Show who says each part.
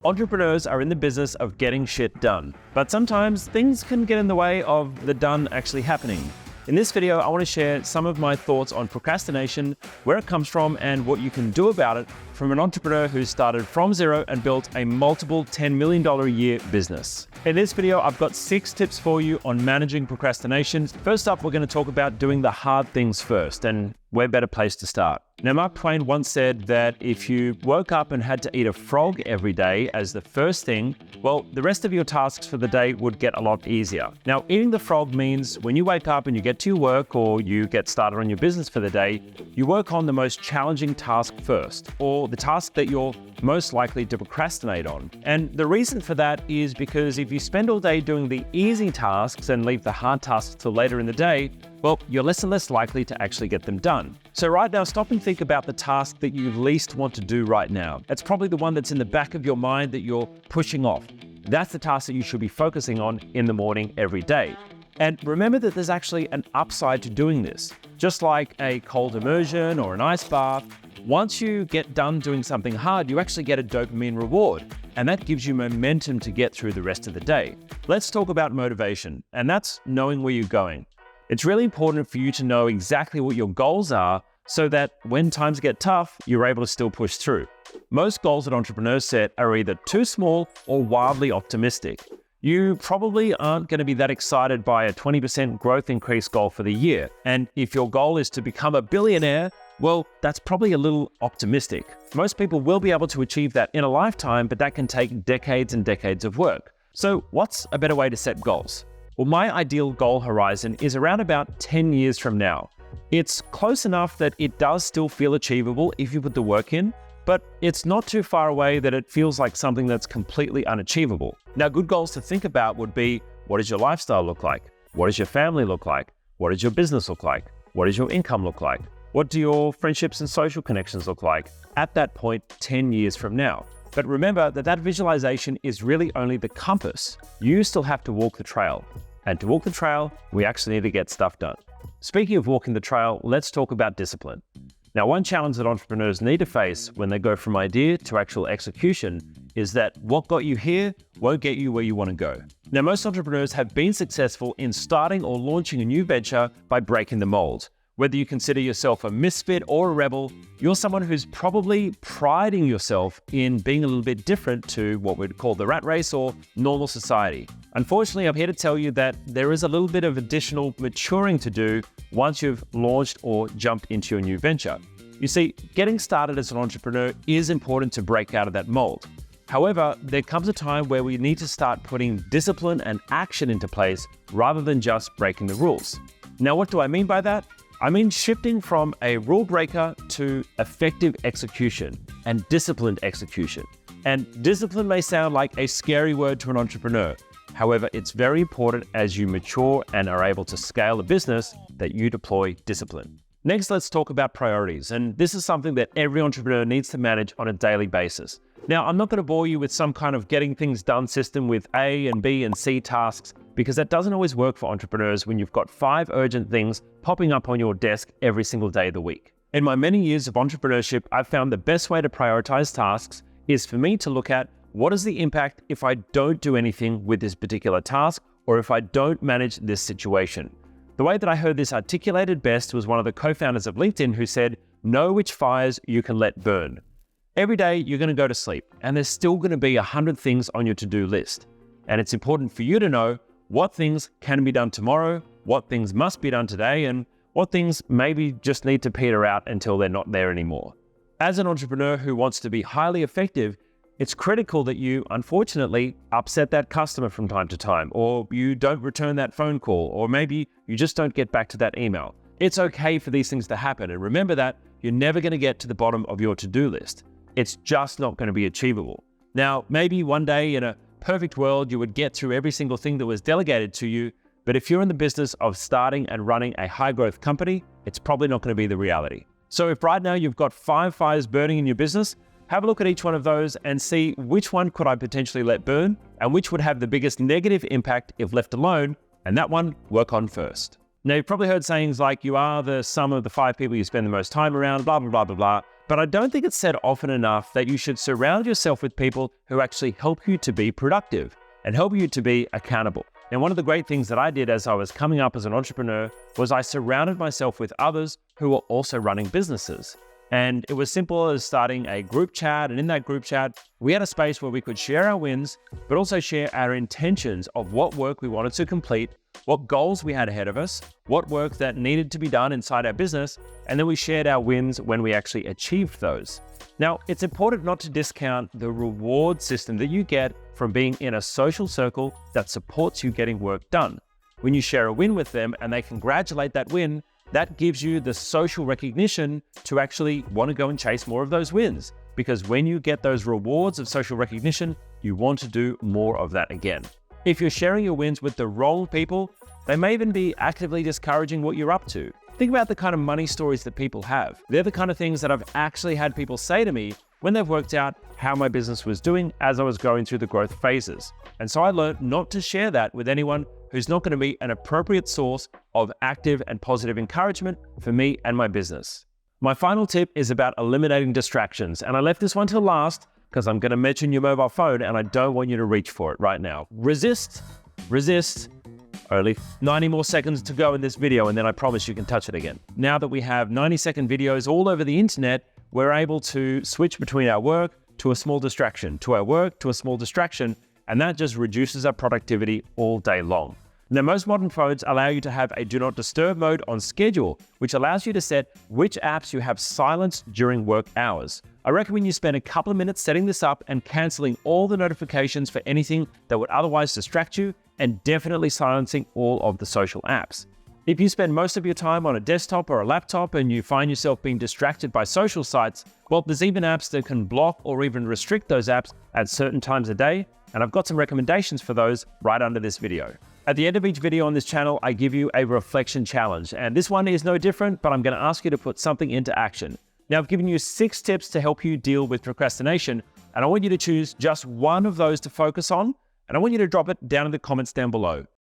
Speaker 1: Entrepreneurs are in the business of getting shit done, but sometimes things can get in the way of the done actually happening. In this video, I want to share some of my thoughts on procrastination, where it comes from, and what you can do about it from an entrepreneur who started from zero and built a multiple $10 million a year business. In this video, I've got 6 tips for you on managing procrastination. First up, we're going to talk about doing the hard things first, and where better place to start. Now, Mark Twain once said that if you woke up and had to eat a frog every day as the first thing, well, the rest of your tasks for the day would get a lot easier. Now, eating the frog means when you wake up and you get to your work or you get started on your business for the day, you work on the most challenging task first, or the task that you're most likely to procrastinate on. And the reason for that is because if you spend all day doing the easy tasks and leave the hard tasks till later in the day, well, you're less and less likely to actually get them done. So right now, stop and think about the task that you least want to do right now. It's probably the one that's in the back of your mind that you're pushing off. That's the task that you should be focusing on in the morning every day. And remember that there's actually an upside to doing this. Just like a cold immersion or an ice bath, once you get done doing something hard, you actually get a dopamine reward. And that gives you momentum to get through the rest of the day. Let's talk about motivation, and that's knowing where you're going. It's really important for you to know exactly what your goals are so that when times get tough, you're able to still push through. Most goals that entrepreneurs set are either too small or wildly optimistic. You probably aren't going to be that excited by a 20% growth increase goal for the year. And if your goal is to become a billionaire, well, that's probably a little optimistic. Most people will be able to achieve that in a lifetime, but that can take decades and decades of work. So what's a better way to set goals? Well, my ideal goal horizon is around about 10 years from now. It's close enough that it does still feel achievable if you put the work in, but it's not too far away that it feels like something that's completely unachievable. Now, good goals to think about would be, what does your lifestyle look like? What does your family look like? What does your business look like? What does your income look like? What do your friendships and social connections look like at that point 10 years from now? But remember that visualization is really only the compass. You still have to walk the trail. And to walk the trail, we actually need to get stuff done. Speaking of walking the trail, let's talk about discipline. Now, one challenge that entrepreneurs need to face when they go from idea to actual execution is that what got you here won't get you where you want to go. Now, most entrepreneurs have been successful in starting or launching a new venture by breaking the mold. Whether you consider yourself a misfit or a rebel, you're someone who's probably priding yourself in being a little bit different to what we'd call the rat race or normal society. Unfortunately, I'm here to tell you that there is a little bit of additional maturing to do once you've launched or jumped into your new venture. You see, getting started as an entrepreneur is important to break out of that mold. However, there comes a time where we need to start putting discipline and action into place rather than just breaking the rules. Now, what do I mean by that? I mean shifting from a rule breaker to effective execution and disciplined execution. And discipline may sound like a scary word to an entrepreneur. However, it's very important as you mature and are able to scale a business that you deploy discipline. Next, let's talk about priorities. And this is something that every entrepreneur needs to manage on a daily basis. Now, I'm not going to bore you with some kind of getting things done system with A and B and C tasks, because that doesn't always work for entrepreneurs when you've got 5 urgent things popping up on your desk every single day of the week. In my many years of entrepreneurship, I've found the best way to prioritize tasks is for me to look at what is the impact if I don't do anything with this particular task or if I don't manage this situation. The way that I heard this articulated best was one of the co-founders of LinkedIn who said, know which fires you can let burn. Every day you're going to go to sleep and there's still going to be 100 things on your to-do list. And it's important for you to know what things can be done tomorrow, what things must be done today, and what things maybe just need to peter out until they're not there anymore. As an entrepreneur who wants to be highly effective, it's critical that you, unfortunately, upset that customer from time to time, or you don't return that phone call, or maybe you just don't get back to that email. It's okay for these things to happen, and remember that you're never going to get to the bottom of your to-do list. It's just not going to be achievable. Now, maybe one day in a perfect world, you would get through every single thing that was delegated to you, but if you're in the business of starting and running a high-growth company, it's probably not going to be the reality. So if right now you've got 5 fires burning in your business, have a look at each one of those and see which one could I potentially let burn and which would have the biggest negative impact if left alone, and that one work on first. Now, you've probably heard sayings like you are the sum of the 5 people you spend the most time around, blah, blah, blah, blah, blah. But I don't think it's said often enough that you should surround yourself with people who actually help you to be productive and help you to be accountable. And one of the great things that I did as I was coming up as an entrepreneur was I surrounded myself with others who were also running businesses. And it was simple as starting a group chat. And in that group chat, we had a space where we could share our wins, but also share our intentions of what work we wanted to complete, what goals we had ahead of us, what work that needed to be done inside our business, and then we shared our wins when we actually achieved those. Now, it's important not to discount the reward system that you get from being in a social circle that supports you getting work done. When you share a win with them and they congratulate that win, that gives you the social recognition to actually want to go and chase more of those wins. Because when you get those rewards of social recognition, you want to do more of that again. If you're sharing your wins with the wrong people, they may even be actively discouraging what you're up to. Think about the kind of money stories that people have. They're the kind of things that I've actually had people say to me when they've worked out how my business was doing as I was going through the growth phases. And so I learned not to share that with anyone who's not going to be an appropriate source of active and positive encouragement for me and my business. My final tip is about eliminating distractions. And I left this one till last because I'm going to mention your mobile phone and I don't want you to reach for it right now. Resist. Only 90 more seconds to go in this video and then I promise you can touch it again. Now that we have 90-second videos all over the internet, we're able to switch between our work to a small distraction, to our work to a small distraction, and that just reduces our productivity all day long. Now, most modern phones allow you to have a do not disturb mode on schedule, which allows you to set which apps you have silenced during work hours. I recommend you spend a couple of minutes setting this up and canceling all the notifications for anything that would otherwise distract you, and definitely silencing all of the social apps. If you spend most of your time on a desktop or a laptop and you find yourself being distracted by social sites, well, there's even apps that can block or even restrict those apps at certain times a day, and I've got some recommendations for those right under this video. At the end of each video on this channel, I give you a reflection challenge, and this one is no different, but I'm going to ask you to put something into action. Now, I've given you 6 tips to help you deal with procrastination, and I want you to choose just one of those to focus on, and I want you to drop it down in the comments down below.